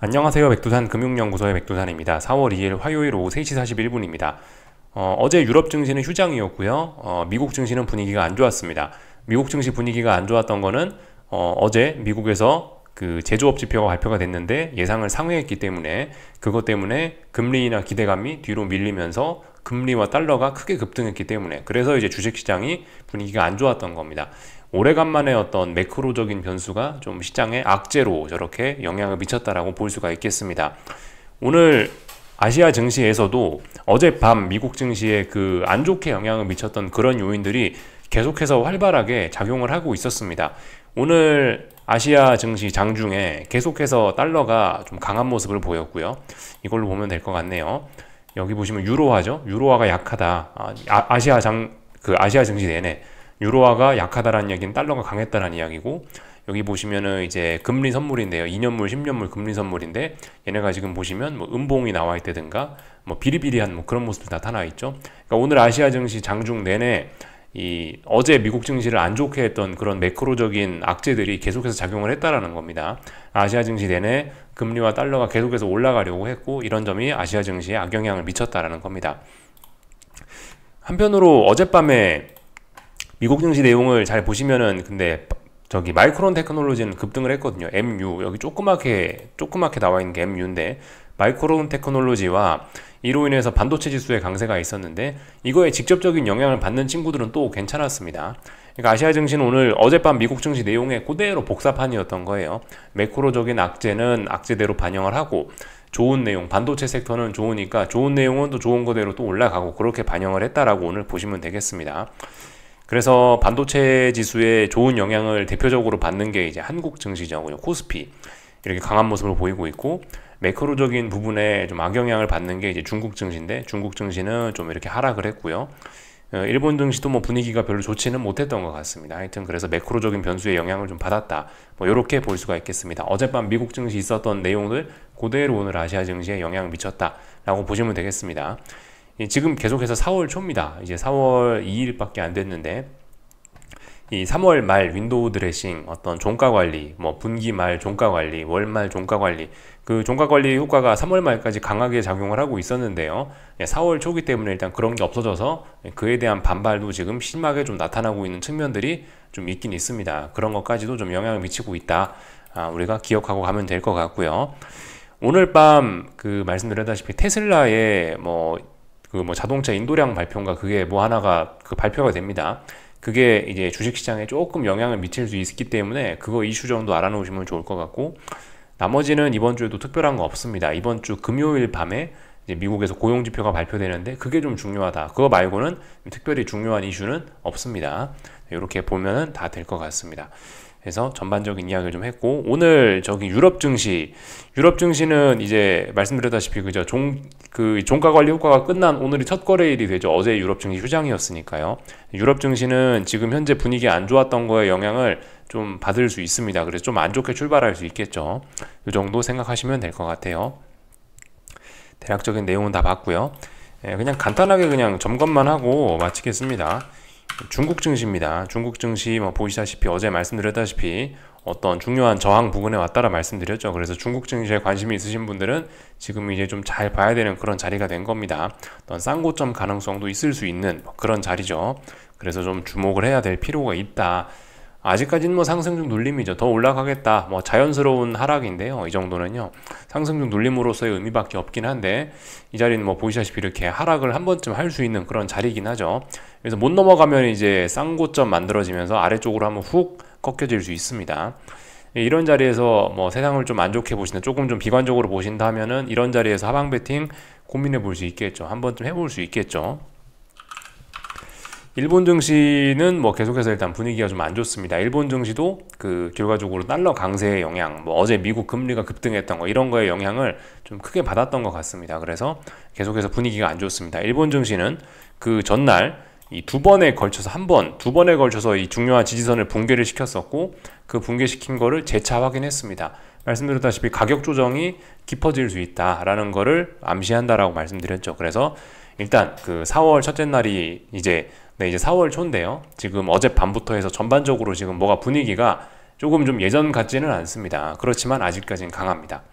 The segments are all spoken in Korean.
안녕하세요. 백두산 금융연구소의 백두산입니다. 4월 2일 화요일 오후 3시 41분입니다. 어제 유럽 증시는 휴장이었고요. 미국 증시는 분위기가 안 좋았습니다. 미국 증시 분위기가 안 좋았던 거는 어제 미국에서 그 제조업 지표가 발표가 됐는데 예상을 상회했기 때문에 그것 때문에 금리나 기대감이 뒤로 밀리면서 금리와 달러가 크게 급등했기 때문에 그래서 이제 주식시장이 분위기가 안 좋았던 겁니다. 오래간만에 어떤 매크로적인 변수가 좀 시장에 악재로 저렇게 영향을 미쳤다라고 볼 수가 있겠습니다. 오늘 아시아 증시에서도 어젯밤 미국 증시에 그 안 좋게 영향을 미쳤던 그런 요인들이 계속해서 활발하게 작용을 하고 있었습니다. 오늘 아시아 증시 장중에 계속해서 달러가 좀 강한 모습을 보였고요. 이걸로 보면 될 것 같네요. 여기 보시면 유로화죠. 유로화가 약하다. 아시아 증시 내내 유로화가 약하다라는 이야기는 달러가 강했다라는 이야기고, 여기 보시면은 이제 금리 선물인데요. 2년물, 10년물 금리 선물인데 얘네가 지금 보시면 뭐 음봉이 나와 있다든가 뭐 비리비리한 뭐 그런 모습도 나타나 있죠. 그러니까 오늘 아시아 증시 장중 내내 이 어제 미국 증시를 안 좋게 했던 그런 매크로적인 악재들이 계속해서 작용을 했다라는 겁니다. 아시아 증시 내내 금리와 달러가 계속해서 올라가려고 했고, 이런 점이 아시아 증시에 악영향을 미쳤다라는 겁니다. 한편으로 어젯밤에 미국 증시 내용을 잘 보시면은 근데 저기 마이크론 테크놀로지는 급등을 했거든요. MU 여기 조그맣게 나와 있는 게 MU인데, 마이크론 테크놀로지와 이로 인해서 반도체 지수의 강세가 있었는데 이거에 직접적인 영향을 받는 친구들은 또 괜찮았습니다. 그러니까 아시아 증시는 오늘 어젯밤 미국 증시 내용에 그대로 복사판이었던 거예요. 매크로적인 악재는 악재대로 반영을 하고, 좋은 내용, 반도체 섹터는 좋으니까 좋은 내용은 또 좋은 거대로 또 올라가고, 그렇게 반영을 했다라고 오늘 보시면 되겠습니다. 그래서 반도체 지수에 좋은 영향을 대표적으로 받는 게 이제 한국 증시죠. 코스피 이렇게 강한 모습을 보이고 있고, 매크로적인 부분에 좀 악영향을 받는 게 이제 중국 증시인데, 중국 증시는 좀 이렇게 하락을 했고요. 일본 증시도 뭐 분위기가 별로 좋지는 못했던 것 같습니다. 하여튼 그래서 매크로적인 변수의 영향을 좀 받았다, 뭐 이렇게 볼 수가 있겠습니다. 어젯밤 미국 증시 있었던 내용들 그대로 오늘 아시아 증시에 영향을 미쳤다라고 보시면 되겠습니다. 지금 계속해서 4월 초입니다. 이제 4월 2일밖에 안 됐는데, 이 3월 말 윈도우 드레싱, 어떤 종가 관리, 뭐 분기 말 종가 관리, 월 말 종가 관리, 그 종가 관리 효과가 3월 말까지 강하게 작용을 하고 있었는데요. 4월 초기 때문에 일단 그런 게 없어져서 그에 대한 반발도 지금 심하게 좀 나타나고 있는 측면들이 좀 있긴 있습니다. 그런 것까지도 좀 영향을 미치고 있다. 우리가 기억하고 가면 될 것 같고요. 오늘 밤 그 말씀드렸다시피 테슬라의 뭐 자동차 인도량 발표인가 그게 뭐 하나가 그 발표가 됩니다. 그게 이제 주식시장에 조금 영향을 미칠 수 있기 때문에 그거 이슈 정도 알아놓으시면 좋을 것 같고, 나머지는 이번 주에도 특별한 거 없습니다. 이번 주 금요일 밤에 이제 미국에서 고용지표가 발표되는데 그게 좀 중요하다. 그거 말고는 특별히 중요한 이슈는 없습니다. 이렇게 보면은 다 될 것 같습니다. 그래서 전반적인 이야기를 좀 했고, 오늘 저기 유럽 증시는 이제 말씀드렸다시피 그죠, 종가 관리 효과가 끝난 오늘이 첫 거래일이 되죠. 어제 유럽 증시 휴장이었으니까요. 유럽 증시는 지금 현재 분위기 안 좋았던 거에 영향을 좀 받을 수 있습니다. 그래서 좀 안 좋게 출발할 수 있겠죠. 이 정도 생각하시면 될 것 같아요. 대략적인 내용은 다 봤고요. 그냥 간단하게 그냥 점검만 하고 마치겠습니다. 중국 증시입니다. 중국 증시 뭐 보시다시피 어제 말씀드렸다시피 어떤 중요한 저항 부근에 왔다라 말씀드렸죠. 그래서 중국 증시에 관심이 있으신 분들은 지금 이제 좀 잘 봐야 되는 그런 자리가 된 겁니다. 어떤 쌍고점 가능성도 있을 수 있는 그런 자리죠. 그래서 좀 주목을 해야 될 필요가 있다. 아직까지는 뭐 상승 중 눌림이죠. 더 올라가겠다. 뭐 자연스러운 하락인데요. 이 정도는요. 상승 중 눌림으로서의 의미밖에 없긴 한데, 이 자리는 뭐 보시다시피 이렇게 하락을 한 번쯤 할 수 있는 그런 자리긴 하죠. 그래서 못 넘어가면 이제 쌍고점 만들어지면서 아래쪽으로 한번 훅 꺾여질 수 있습니다. 이런 자리에서 뭐 세상을 좀 안 좋게 보시는, 조금 좀 비관적으로 보신다 하면은 이런 자리에서 하방 베팅 고민해 볼 수 있겠죠. 한 번쯤 해볼 수 있겠죠. 일본 증시는 뭐 계속해서 일단 분위기가 좀 안 좋습니다. 일본 증시도 그 결과적으로 달러 강세의 영향, 뭐 어제 미국 금리가 급등했던 거 이런 거에 영향을 좀 크게 받았던 것 같습니다. 그래서 계속해서 분위기가 안 좋습니다. 일본 증시는 그 전날 이 두 번에 걸쳐서 이 중요한 지지선을 붕괴를 시켰었고, 그 붕괴시킨 거를 재차 확인했습니다. 말씀드렸다시피 가격 조정이 깊어질 수 있다라는 거를 암시한다라고 말씀드렸죠. 그래서 일단 그 4월 첫째 날이 이제 4월 초인데요. 지금 어젯밤부터 해서 전반적으로 지금 뭐가 분위기가 조금 좀 예전 같지는 않습니다. 그렇지만 아직까지는 강합니다.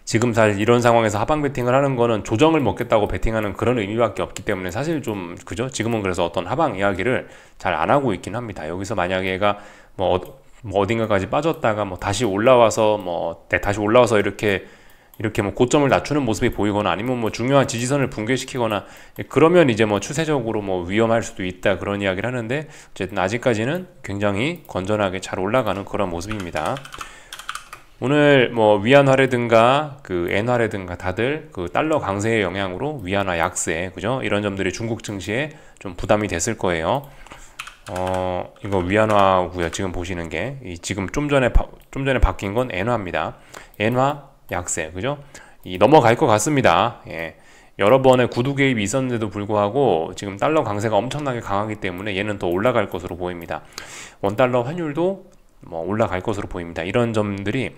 지금 사실 이런 상황에서 하방 베팅을 하는 거는 조정을 먹겠다고 베팅하는 그런 의미밖에 없기 때문에 사실 좀 그죠? 지금은 그래서 어떤 하방 이야기를 잘 안 하고 있긴 합니다. 여기서 만약에 얘가 뭐 어딘가까지 빠졌다가 뭐 다시 올라와서 다시 올라와서 이렇게 뭐 고점을 낮추는 모습이 보이거나 아니면 뭐 중요한 지지선을 붕괴시키거나 그러면 이제 뭐 추세적으로 뭐 위험할 수도 있다 그런 이야기를 하는데 어쨌든 아직까지는 굉장히 건전하게 잘 올라가는 그런 모습입니다. 오늘 뭐 위안화라든가 그 엔화라든가 다들 그 달러 강세의 영향으로 위안화 약세 그죠? 이런 점들이 중국 증시에 좀 부담이 됐을 거예요. 이거 위안화고요. 지금 보시는 게 지금 좀 전에 바뀐 건 엔화입니다. 엔화 약세 그죠? 넘어갈 것 같습니다. 예. 여러 번의 구두 개입이 있었는데도 불구하고 지금 달러 강세가 엄청나게 강하기 때문에 얘는 더 올라갈 것으로 보입니다. 원달러 환율도 뭐 올라갈 것으로 보입니다. 이런 점들이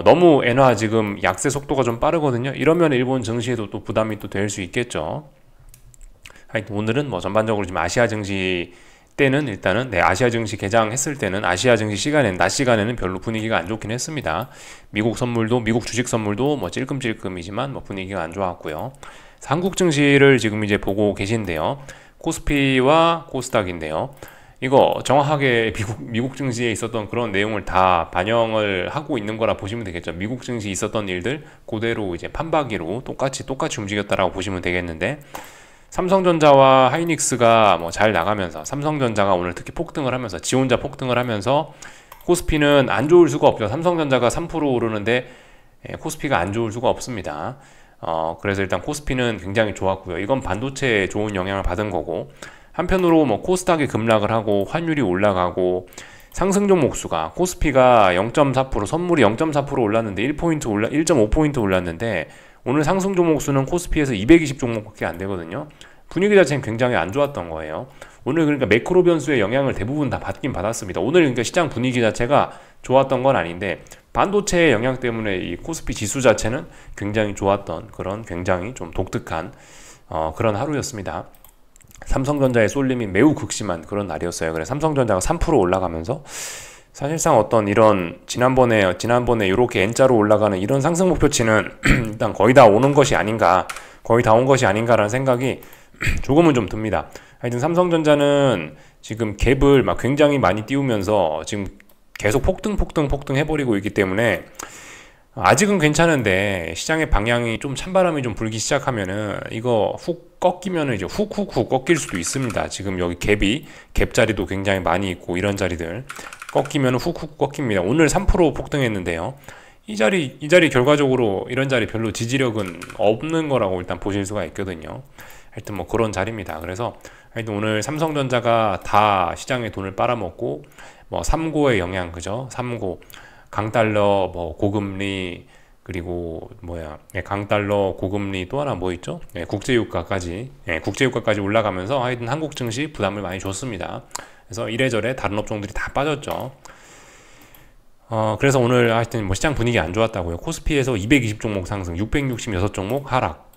너무 엔화 지금 약세 속도가 좀 빠르거든요. 이러면 일본 증시에도 또 부담이 또 될 수 있겠죠. 하여튼 오늘은 뭐 전반적으로 지금 아시아 증시 때는 일단은 아시아 증시 개장했을 때는 아시아 증시 시간에는 낮 시간에는 별로 분위기가 안 좋긴 했습니다. 미국 주식 선물도 뭐 찔끔찔끔이지만 뭐 분위기가 안 좋았고요. 한국 증시를 지금 이제 보고 계신데요. 코스피와 코스닥인데요. 이거 정확하게 미국 증시에 있었던 그런 내용을 다 반영을 하고 있는 거라 보시면 되겠죠. 미국 증시 있었던 일들 그대로 이제 판박이로 똑같이 움직였다라고 보시면 되겠는데 삼성전자와 하이닉스가 뭐 잘 나가면서 삼성전자가 오늘 특히 폭등을 하면서 지 혼자 폭등을 하면서 코스피는 안 좋을 수가 없죠. 삼성전자가 3% 오르는데 코스피가 안 좋을 수가 없습니다. 그래서 일단 코스피는 굉장히 좋았고요. 이건 반도체에 좋은 영향을 받은 거고 한편으로 뭐 코스닥이 급락을 하고 환율이 올라가고 상승 종목 수가 코스피가 0.4% 선물이 0.4% 올랐는데 1.5포인트 올랐는데 오늘 상승 종목 수는 코스피에서 220 종목밖에 안 되거든요. 분위기 자체는 굉장히 안 좋았던 거예요. 오늘 그러니까 매크로 변수의 영향을 대부분 다 받긴 받았습니다. 오늘 그러니까 시장 분위기 자체가 좋았던 건 아닌데 반도체의 영향 때문에 이 코스피 지수 자체는 굉장히 좋았던 그런 굉장히 좀 독특한 그런 하루였습니다. 삼성전자의 쏠림이 매우 극심한 그런 날이었어요. 그래서 삼성전자가 3% 올라가면서 사실상 어떤 이런 지난번에 이렇게 N자로 올라가는 이런 상승 목표치는 일단 거의 다 오는 것이 아닌가, 거의 다 온 것이 아닌가라는 생각이 조금은 좀 듭니다. 하여튼 삼성전자는 지금 갭을 막 굉장히 많이 띄우면서 지금 계속 폭등 해버리고 있기 때문에 아직은 괜찮은데 시장의 방향이 좀 찬바람이 좀 불기 시작하면은 이거 훅 꺾이면은 이제 훅 꺾일 수도 있습니다. 지금 여기 갭 자리도 굉장히 많이 있고 이런 자리들 꺾이면은 훅 꺾입니다. 오늘 3% 폭등했는데요. 이 자리 결과적으로 이런 자리 별로 지지력은 없는 거라고 일단 보실 수가 있거든요. 하여튼 뭐 그런 자리입니다. 그래서 하여튼 오늘 삼성전자가 다 시장에 돈을 빨아먹고 뭐 3고의 영향 그죠? 3고 강달러 뭐 고금리 그리고 강달러 고금리 또 하나 뭐 있죠? 국제유가까지 올라가면서 하여튼 한국 증시 부담을 많이 줬습니다. 그래서 이래저래 다른 업종들이 다 빠졌죠. 그래서 오늘 하여튼 뭐 시장 분위기 안 좋았다고요. 코스피에서 220 종목 상승, 666 종목 하락.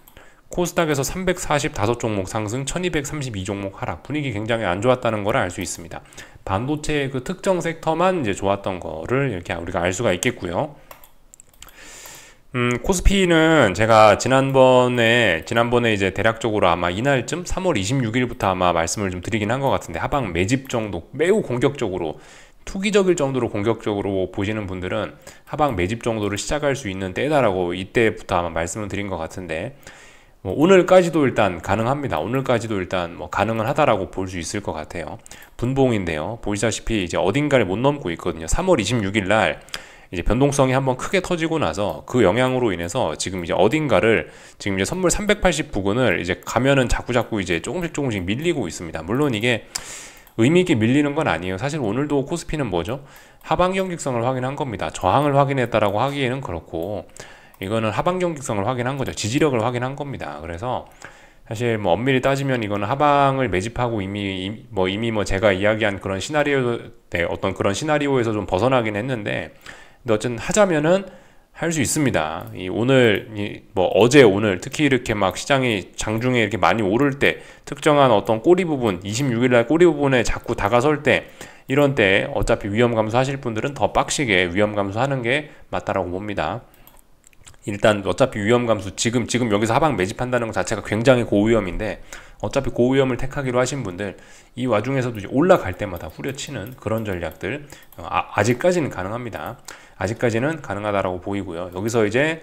코스닥에서 345 종목 상승, 1232 종목 하락. 분위기 굉장히 안 좋았다는 걸 알 수 있습니다. 반도체 그 특정 섹터만 이제 좋았던 거를 이렇게 우리가 알 수가 있겠고요. 코스피는 제가 지난번에 이제 대략적으로 아마 이날쯤 3월 26일부터 아마 말씀을 좀 드리긴 한 것 같은데 하방 매집 정도 매우 공격적으로 투기적일 정도로 공격적으로 보시는 분들은 하방 매집 정도를 시작할 수 있는 때다라고 이때부터 아마 말씀을 드린 것 같은데 뭐 오늘까지도 일단 가능합니다. 오늘까지도 일단 뭐 가능은 하다라고 볼 수 있을 것 같아요. 분봉인데요. 보시다시피 이제 어딘가를 못 넘고 있거든요. 3월 26일 날 이제 변동성이 한번 크게 터지고 나서 그 영향으로 인해서 지금 이제 어딘가를 지금 이제 선물 380 부근을 이제 가면은 자꾸 이제 조금씩 밀리고 있습니다. 물론 이게 의미 있게 밀리는 건 아니에요. 사실 오늘도 코스피는 뭐죠? 하방 경직성을 확인한 겁니다. 저항을 확인했다라고 하기에는 그렇고 이거는 하방 경직성을 확인한 거죠. 지지력을 확인한 겁니다. 그래서 사실 뭐 엄밀히 따지면 이거는 하방을 매집하고 이미 제가 이야기한 그런 어떤 그런 시나리오에서 좀 벗어나긴 했는데 근데 어쨌든 하자면은 할 수 있습니다. 어제 오늘 특히 이렇게 막 시장이 장중에 이렇게 많이 오를 때 특정한 어떤 꼬리 부분 26일날 꼬리 부분에 자꾸 다가설 때 이런 때 어차피 위험 감소 하실 분들은 더 빡시게 위험 감소하는 게 맞다라고 봅니다. 일단 어차피 위험 감수 지금 여기서 하방 매집한다는 것 자체가 굉장히 고위험인데 어차피 고위험을 택하기로 하신 분들 이 와중에서도 이제 올라갈 때마다 후려치는 그런 전략들 아직까지는 가능합니다. 아직까지는 가능하다라고 보이고요. 여기서 이제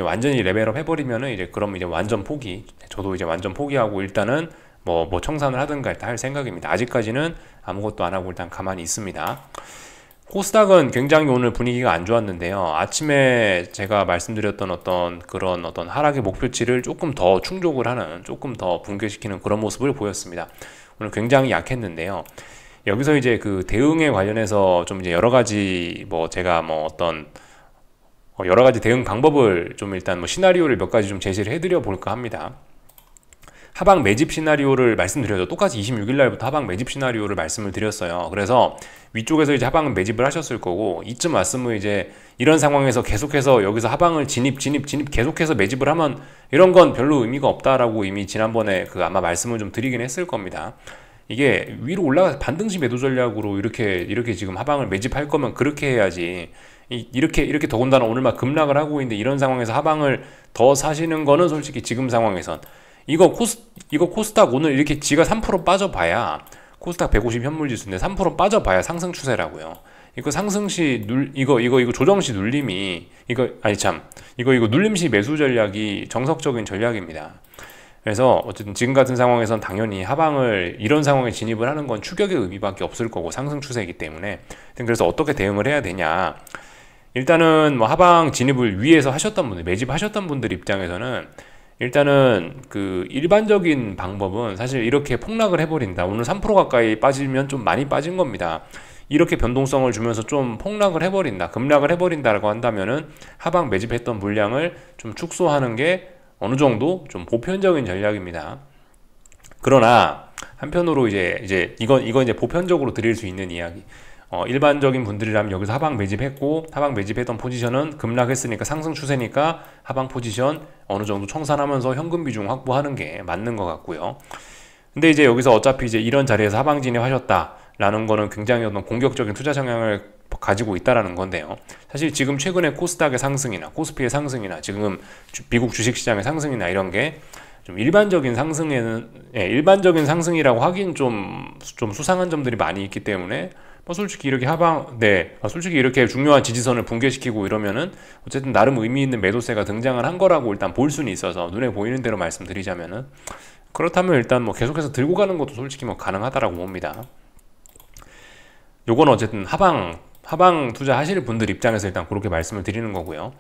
완전히 레벨업 해버리면은 이제 그럼 이제 완전 포기. 저도 이제 완전 포기하고 일단은 뭐 청산을 하든가 일단 할 생각입니다. 아직까지는 아무것도 안 하고 일단 가만히 있습니다. 코스닥은 굉장히 오늘 분위기가 안 좋았는데요. 아침에 제가 말씀드렸던 어떤 하락의 목표치를 조금 더 충족을 하는, 조금 더 붕괴시키는 그런 모습을 보였습니다. 오늘 굉장히 약했는데요. 여기서 이제 그 대응에 관련해서 좀 이제 여러 가지 제가 여러 가지 대응 방법을 좀 일단 시나리오를 몇 가지 좀 제시를 해드려 볼까 합니다. 하방 매집 시나리오를 말씀드려도 똑같이 26일 날부터 하방 매집 시나리오를 말씀을 드렸어요. 그래서 위쪽에서 이제 하방 매집을 하셨을 거고 이쯤 왔으면 이제 이런 상황에서 계속해서 여기서 하방을 진입 계속해서 매집을 하면 이런 건 별로 의미가 없다라고 이미 지난번에 아마 말씀을 좀 드리긴 했을 겁니다. 이게 위로 올라가서 반등시 매도 전략으로 이렇게 지금 하방을 매집할 거면 그렇게 해야지. 이렇게 더군다나 오늘 막 급락을 하고 있는데 이런 상황에서 하방을 더 사시는 거는 솔직히 지금 상황에선 이거 코스닥 오늘 이렇게 지가 3% 빠져봐야 코스닥 150 현물지수인데 3% 빠져봐야 상승 추세라고요. 이거 상승시 이거 조정시 눌림이 이거 눌림시 매수 전략이 정석적인 전략입니다. 그래서 어쨌든 지금 같은 상황에선 당연히 하방을 이런 상황에 진입을 하는 건 추격의 의미밖에 없을 거고 상승 추세이기 때문에 그래서 어떻게 대응을 해야 되냐. 일단은 하방 진입을 위에서 하셨던 분들, 매집하셨던 분들 입장에서는 일단은 일반적인 방법은 사실 이렇게 폭락을 해버린다. 오늘 3% 가까이 빠지면 좀 많이 빠진 겁니다. 이렇게 변동성을 주면서 좀 폭락을 해버린다. 급락을 해버린다라고 한다면은 하방 매집했던 물량을 좀 축소하는 게 어느 정도 좀 보편적인 전략입니다. 그러나 한편으로 이건 이제 보편적으로 드릴 수 있는 이야기. 일반적인 분들이라면 여기서 하방 매집했고 하방 매집했던 포지션은 급락했으니까 상승 추세니까 하방 포지션 어느 정도 청산하면서 현금 비중 확보하는 게 맞는 것 같고요. 근데 이제 여기서 어차피 이제 이런 자리에서 하방 진입하셨다라는 거는 굉장히 어떤 공격적인 투자 성향을 가지고 있다라는 건데요. 사실 지금 최근에 코스닥의 상승이나 코스피의 상승이나 지금 미국 주식시장의 상승이나 이런 게 좀 일반적인 상승이라고 하긴 좀 수상한 점들이 많이 있기 때문에 솔직히 이렇게 솔직히 이렇게 중요한 지지선을 붕괴시키고 이러면은 어쨌든 나름 의미 있는 매도세가 등장을 한 거라고 일단 볼 수는 있어서 눈에 보이는 대로 말씀드리자면은 그렇다면 일단 계속해서 들고 가는 것도 솔직히 가능하다라고 봅니다. 요건 어쨌든 하방 투자하실 분들 입장에서 일단 그렇게 말씀을 드리는 거고요.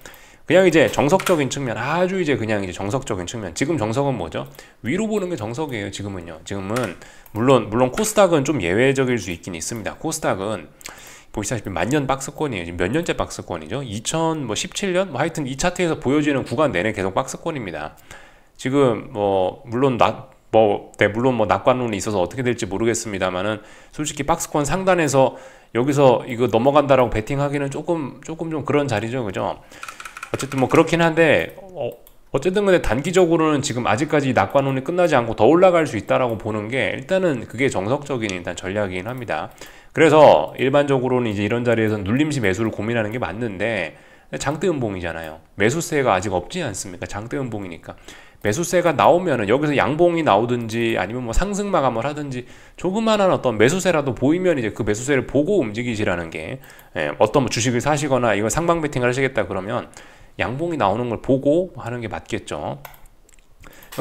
그냥 이제 정석적인 측면, 정석적인 측면. 지금 정석은 뭐죠? 위로 보는 게 정석이에요, 지금은요. 지금은, 물론 코스닥은 좀 예외적일 수 있긴 있습니다. 코스닥은, 보시다시피 만년 박스권이에요. 지금 몇 년째 박스권이죠? 2017년? 하여튼 이 차트에서 보여지는 구간 내내 계속 박스권입니다. 지금, 물론 낙관론이 있어서 어떻게 될지 모르겠습니다만은, 솔직히 박스권 상단에서 여기서 이거 넘어간다라고 베팅하기는 조금 좀 그런 자리죠, 그죠? 어쨌든 그렇긴 한데 어쨌든 근데 단기적으로는 지금 아직까지 낙관론이 끝나지 않고 더 올라갈 수 있다라고 보는 게 일단은 그게 정석적인 일단 전략이긴 합니다. 그래서 일반적으로는 이제 이런 자리에서 눌림시 매수를 고민하는 게 맞는데 장대음봉이잖아요. 매수세가 아직 없지 않습니까? 장대음봉이니까 매수세가 나오면은 여기서 양봉이 나오든지 아니면 상승 마감을 하든지 조그만한 어떤 매수세라도 보이면 이제 그 매수세를 보고 움직이시라는 게 어떤 주식을 사시거나 이거 상방 베팅을 하시겠다 그러면 양봉이 나오는 걸 보고 하는 게 맞겠죠.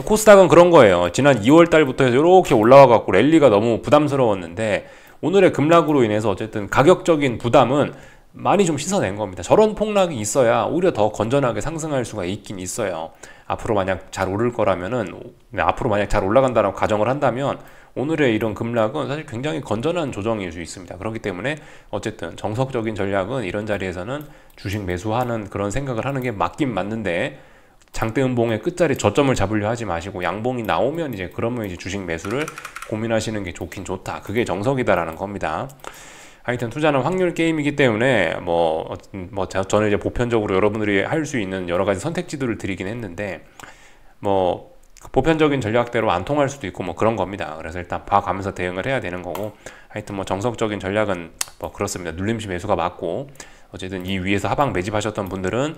코스닥은 그런 거예요. 지난 2월 달부터 해서 이렇게 올라와 갖고 랠리가 너무 부담스러웠는데 오늘의 급락으로 인해서 어쨌든 가격적인 부담은 많이 좀 씻어낸 겁니다. 저런 폭락이 있어야 오히려 더 건전하게 상승할 수가 있긴 있어요. 앞으로 만약 잘 오를 거라면은, 앞으로 만약 잘 올라간다라고 가정을 한다면 오늘의 이런 급락은 사실 굉장히 건전한 조정일 수 있습니다. 그렇기 때문에 어쨌든 정석적인 전략은 이런 자리에서는 주식 매수하는 그런 생각을 하는 게 맞긴 맞는데 장대음봉의 끝자리 저점을 잡으려 하지 마시고 양봉이 나오면 그러면 이제 주식 매수를 고민하시는 게 좋긴 좋다. 그게 정석이다라는 겁니다. 하여튼 투자는 확률 게임이기 때문에 저는 이제 보편적으로 여러분들이 할 수 있는 여러 가지 선택지들을 드리긴 했는데 보편적인 전략대로 안 통할 수도 있고 그런 겁니다. 그래서 일단 봐가면서 대응을 해야 되는 거고 하여튼 정석적인 전략은 그렇습니다. 눌림시 매수가 맞고 어쨌든 이 위에서 하방 매집하셨던 분들은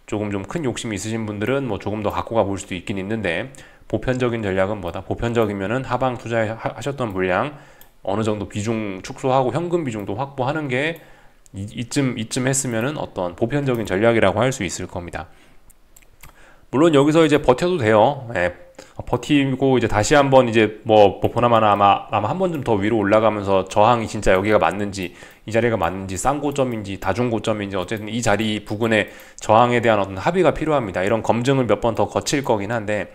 조금 좀 큰 욕심이 있으신 분들은 뭐 조금 더 갖고 가볼 수도 있긴 있는데, 보편적인 전략은 뭐다? 보편적이면은 하방 투자하셨던 물량 어느 정도 비중 축소하고 현금 비중도 확보하는 게 이쯤 했으면은 어떤 보편적인 전략이라고 할 수 있을 겁니다. 물론 여기서 이제 버텨도 돼요. 예, 버티고 이제 다시 한번 이제 뭐 보나마나 아마 한 번쯤 더 위로 올라가면서 저항이 진짜 여기가 맞는지, 이 자리가 맞는지, 싼 고점인지 다중 고점인지, 어쨌든 이 자리 부근의 저항에 대한 어떤 합의가 필요합니다. 이런 검증을 몇 번 더 거칠 거긴 한데,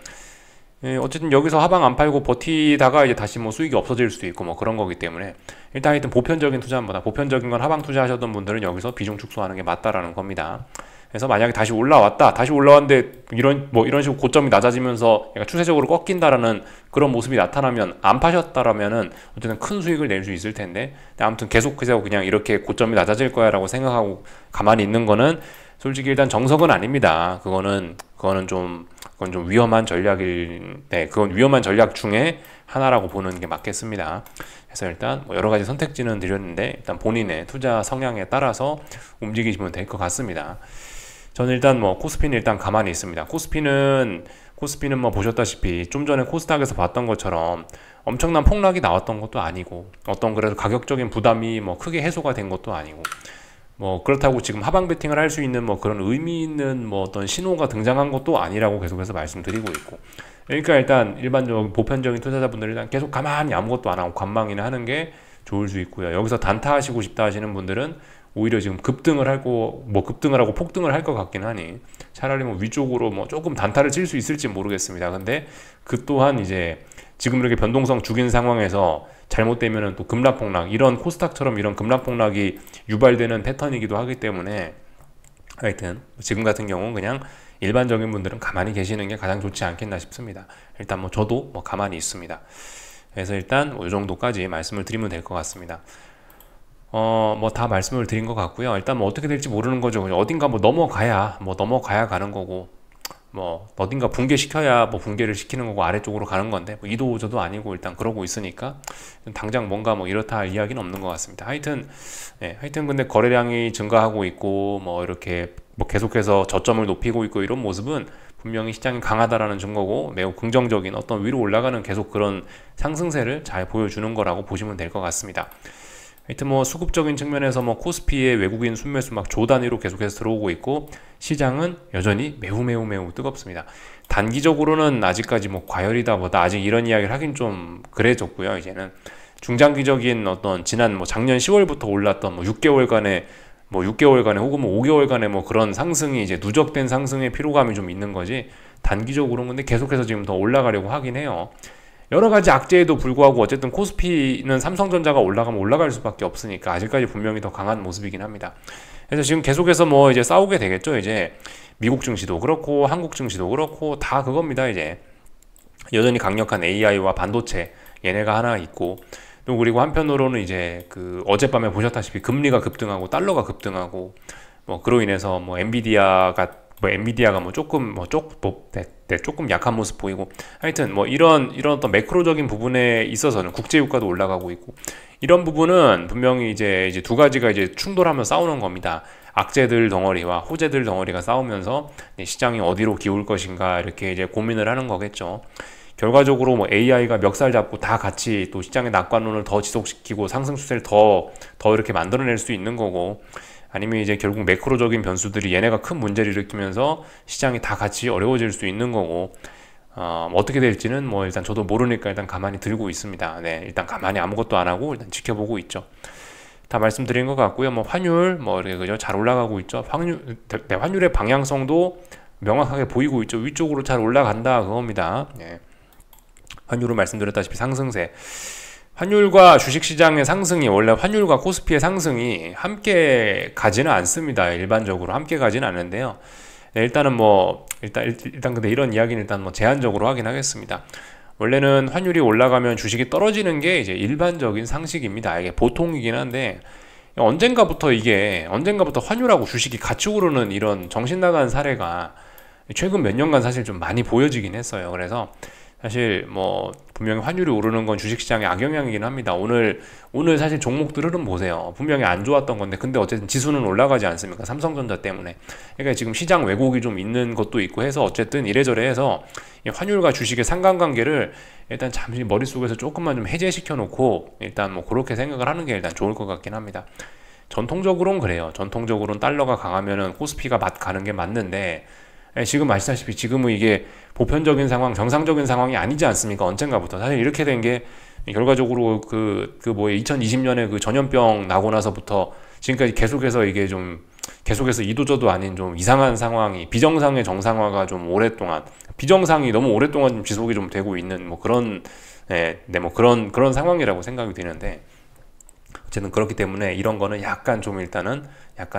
예, 어쨌든 여기서 하방 안 팔고 버티다가 이제 다시 뭐 수익이 없어질 수도 있고 뭐 그런 거기 때문에, 일단 하여튼 보편적인 투자보다 보편적인 건 하방 투자하셨던 분들은 여기서 비중 축소하는 게 맞다라는 겁니다. 그래서 만약에 다시 올라왔는데 이런 식으로 고점이 낮아지면서 약간 추세적으로 꺾인다라는 그런 모습이 나타나면, 안 파셨다라면은 어쨌든 큰 수익을 낼 수 있을 텐데, 아무튼 계속해서 그냥 이렇게 고점이 낮아질 거야라고 생각하고 가만히 있는 거는 솔직히 일단 정석은 아닙니다. 그건 좀 위험한 그건 위험한 전략 중에 하나라고 보는 게 맞겠습니다. 그래서 일단 뭐 여러 가지 선택지는 드렸는데, 일단 본인의 투자 성향에 따라서 움직이시면 될 것 같습니다. 저는 일단 뭐 코스피는 일단 가만히 있습니다. 코스피는 뭐 보셨다시피 좀 전에 코스닥에서 봤던 것처럼 엄청난 폭락이 나왔던 것도 아니고, 어떤 그래도 가격적인 부담이 뭐 크게 해소가 된 것도 아니고, 뭐 그렇다고 지금 하방 베팅을 할 수 있는 뭐 그런 의미 있는 뭐 어떤 신호가 등장한 것도 아니라고 계속해서 말씀드리고 있고, 그러니까 일단 일반적인 보편적인 투자자분들은 일단 계속 가만히 아무것도 안 하고 관망이나 하는 게 좋을 수 있고요. 여기서 단타하시고 싶다 하시는 분들은 오히려 지금 급등을 하고 폭등을 할 것 같긴 하니, 차라리 뭐 위쪽으로 뭐 조금 단타를 칠 수 있을지 모르겠습니다. 근데 그 또한 이제 지금 이렇게 변동성 죽인 상황에서 잘못되면은 또 급락폭락, 이런 코스닥처럼 이런 급락폭락이 유발되는 패턴이기도 하기 때문에, 하여튼 지금 같은 경우는 그냥 일반적인 분들은 가만히 계시는 게 가장 좋지 않겠나 싶습니다. 일단 뭐 저도 뭐 가만히 있습니다. 그래서 일단 뭐 이 정도까지 말씀을 드리면 될 것 같습니다. 뭐 다 말씀을 드린 것 같고요. 일단 뭐 어떻게 될지 모르는 거죠. 어딘가 뭐 넘어가야 가는 거고, 뭐 어딘가 붕괴시켜야 뭐 붕괴를 시키는 거고, 아래쪽으로 가는 건데 뭐 이도저도 아니고 일단 그러고 있으니까 당장 뭔가 뭐 이렇다 할 이야기는 없는 것 같습니다. 하여튼 근데 거래량이 증가하고 있고 뭐 이렇게 뭐 계속해서 저점을 높이고 있고, 이런 모습은 분명히 시장이 강하다라는 증거고, 매우 긍정적인 어떤 위로 올라가는 계속 그런 상승세를 잘 보여주는 거라고 보시면 될 것 같습니다. 하여튼 뭐 수급적인 측면에서 뭐 코스피의 외국인 순매수 막 조 단위로 계속해서 들어오고 있고, 시장은 여전히 매우 뜨겁습니다. 단기적으로는 아직까지 뭐 과열이다 뭐다 아직 이런 이야기를 하긴 좀 그래졌고요. 이제는 중장기적인 어떤 지난 뭐 작년 10월부터 올랐던 뭐 6개월간의 혹은 뭐 5개월간의 뭐 그런 상승이 이제 누적된 상승의 피로감이 좀 있는 거지, 단기적으로는 근데 계속해서 지금 더 올라가려고 하긴 해요. 여러 가지 악재에도 불구하고 어쨌든 코스피는 삼성전자가 올라가면 올라갈 수밖에 없으니까 아직까지 분명히 더 강한 모습이긴 합니다. 그래서 지금 계속해서 뭐 이제 싸우게 되겠죠. 이제 미국 증시도 그렇고 한국 증시도 그렇고 다 그겁니다. 이제 여전히 강력한 AI와 반도체, 얘네가 하나 있고, 또 그리고 한편으로는 이제 그 어젯밤에 보셨다시피 금리가 급등하고 달러가 급등하고, 뭐 그로 인해서 뭐 엔비디아가 조금 약한 모습 보이고, 하여튼 뭐 이런 어떤 매크로적인 부분에 있어서는 국제유가도 올라가고 있고, 이런 부분은 분명히 이제 두 가지가 이제 충돌하며 싸우는 겁니다. 악재들 덩어리와 호재들 덩어리가 싸우면서 시장이 어디로 기울 것인가 이렇게 이제 고민을 하는 거겠죠. 결과적으로 뭐 AI가 멱살 잡고 다 같이 또 시장의 낙관론을 더 지속시키고 상승 추세를 더 이렇게 만들어낼 수 있는 거고, 아니면 이제 결국 매크로적인 변수들이 얘네가 큰 문제를 일으키면서 시장이 다 같이 어려워질 수 있는 거고, 어떻게 될지는 뭐 일단 저도 모르니까 일단 가만히 들고 있습니다. 네, 일단 가만히 아무것도 안 하고 일단 지켜보고 있죠. 다 말씀드린 것 같고요. 뭐 환율 뭐 이렇게 그죠, 잘 올라가고 있죠. 환율의 방향성도 명확하게 보이고 있죠. 위쪽으로 잘 올라간다 그겁니다. 네. 환율은 말씀드렸다시피 상승세. 환율과 주식시장의 상승이, 원래 환율과 코스피의 상승이 함께 가지는 않습니다. 일반적으로 함께 가지는 않는데요. 네, 일단은 뭐 일단 근데 이런 이야기는 일단 뭐 제한적으로 하긴 하겠습니다. 원래는 환율이 올라가면 주식이 떨어지는 게 이제 일반적인 상식입니다. 이게 보통이긴 한데, 언젠가부터 환율하고 주식이 같이 오르는 이런 정신 나간 사례가 최근 몇 년간 사실 좀 많이 보여지긴 했어요. 그래서 사실 뭐 분명히 환율이 오르는 건 주식시장에 악영향이긴 합니다. 오늘 사실 종목들 흐름 보세요. 분명히 안 좋았던 건데 근데 어쨌든 지수는 올라가지 않습니까? 삼성전자 때문에. 그러니까 지금 시장 왜곡이 좀 있는 것도 있고 해서 어쨌든 이래저래 해서 이 환율과 주식의 상관관계를 일단 잠시 머릿속에서 조금만 좀 해제시켜 놓고 일단 뭐 그렇게 생각을 하는 게 일단 좋을 것 같긴 합니다. 전통적으로는 그래요. 전통적으로는 달러가 강하면은 코스피가 가는 게 맞는데 지금 아시다시피 지금은 이게 보편적인 상황, 정상적인 상황이 아니지 않습니까? 언젠가부터. 사실 이렇게 된 게 결과적으로 그 2020년에 그 전염병 나고 나서부터 지금까지 계속해서 이게 좀 계속해서 이도저도 아닌 좀 이상한 상황이 비정상의 정상화가 좀 오랫동안 비정상이 너무 오랫동안 좀 지속이 좀 되고 있는 뭐 그런 뭐 그런 상황이라고 생각이 드는데 어쨌든 그렇기 때문에 이런 거는 약간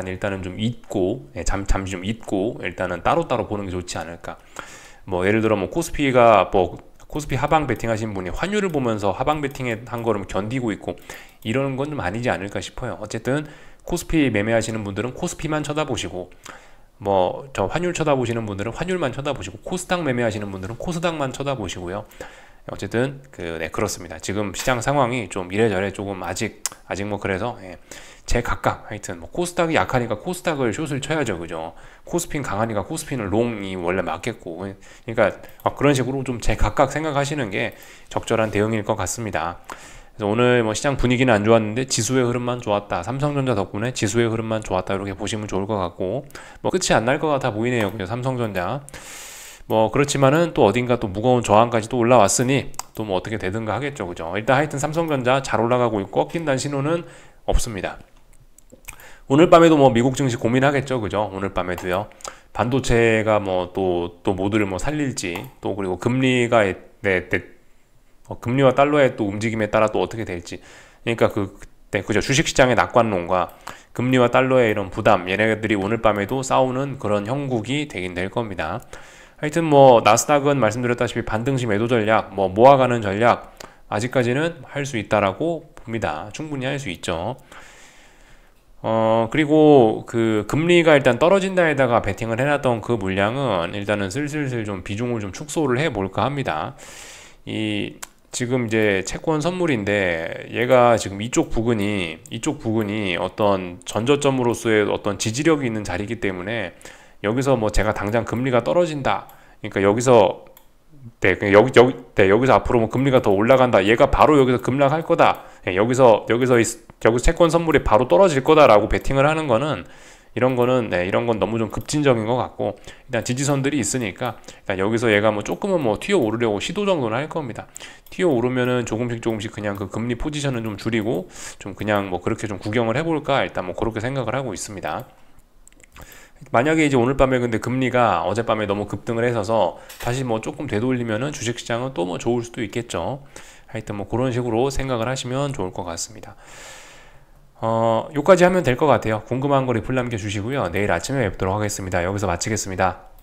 일단은 좀 잊고 잠시 좀 잊고 일단은 따로따로 보는 게 좋지 않을까. 뭐 예를 들어 뭐 코스피 하방 베팅 하신 분이 환율을 보면서 하방 베팅에 한 거를 견디고 있고 이러는 건 좀 아니지 않을까 싶어요. 어쨌든 코스피 매매하시는 분들은 코스피만 쳐다보시고 뭐 저 환율 쳐다보시는 분들은 환율만 쳐다보시고 코스닥 매매하시는 분들은 코스닥만 쳐다보시고요. 어쨌든 그렇습니다. 지금 시장 상황이 좀 이래저래 조금 아직 뭐 그래서 제각각 하여튼 뭐 코스닥이 약하니까 코스닥을 숏을 쳐야죠, 그죠? 코스피는 강하니까 코스피는 롱이 원래 맞겠고, 그러니까 그런 식으로 좀 제각각 생각하시는 게 적절한 대응일 것 같습니다. 그래서 오늘 뭐 시장 분위기는 안 좋았는데 지수의 흐름만 좋았다. 삼성전자 덕분에 지수의 흐름만 좋았다. 이렇게 보시면 좋을 것 같고, 뭐 끝이 안 날 것 같아 보이네요, 그죠? 삼성전자. 뭐 그렇지만은 또 어딘가 또 무거운 저항까지 또 올라왔으니 또 뭐 어떻게 되든가 하겠죠, 그죠? 일단 하여튼 삼성전자 잘 올라가고 있고 꺾인다는 신호는 없습니다. 오늘 밤에도 뭐 미국 증시 고민하겠죠, 그죠? 오늘 밤에도요. 반도체가 뭐 또 모두를 뭐 살릴지 또 그리고 금리가 금리와 달러의 또 움직임에 따라 또 어떻게 될지. 그러니까 그죠? 주식시장의 낙관론과 금리와 달러의 이런 부담, 얘네들이 오늘 밤에도 싸우는 그런 형국이 되긴 될 겁니다. 하여튼 뭐 나스닥은 말씀드렸다시피 반등시 매도 전략, 뭐 모아가는 전략 아직까지는 할 수 있다라고 봅니다. 충분히 할 수 있죠. 그리고 그 금리가 일단 떨어진다에다가 베팅을 해놨던 그 물량은 일단은 슬슬 좀 비중을 좀 축소를 해볼까 합니다. 지금 이제 채권 선물인데 얘가 지금 이쪽 부근이 어떤 전저점으로서의 어떤 지지력이 있는 자리이기 때문에 여기서 뭐 제가 당장 금리가 떨어진다. 그러니까 여기서 여기서 앞으로 뭐 금리가 더 올라간다. 얘가 바로 여기서 급락할 거다. 여기서 채권 선물이 바로 떨어질 거다라고 베팅을 하는 거는 이런 건 너무 좀 급진적인 것 같고 일단 지지선들이 있으니까 일단 여기서 얘가 뭐 조금은 뭐 튀어 오르려고 시도 정도는 할 겁니다. 튀어 오르면은 조금씩 그냥 그 금리 포지션은 좀 줄이고 좀 그냥 뭐 그렇게 좀 구경을 해볼까 일단 뭐 그렇게 생각을 하고 있습니다. 만약에 이제 오늘 밤에 근데 금리가 어젯밤에 너무 급등을 해서 다시 뭐 조금 되돌리면은 주식시장은 또 뭐 좋을 수도 있겠죠. 하여튼 뭐 그런 식으로 생각을 하시면 좋을 것 같습니다. 요까지 하면 될 것 같아요. 궁금한 거 리플 남겨주시고요. 내일 아침에 뵙도록 하겠습니다. 여기서 마치겠습니다.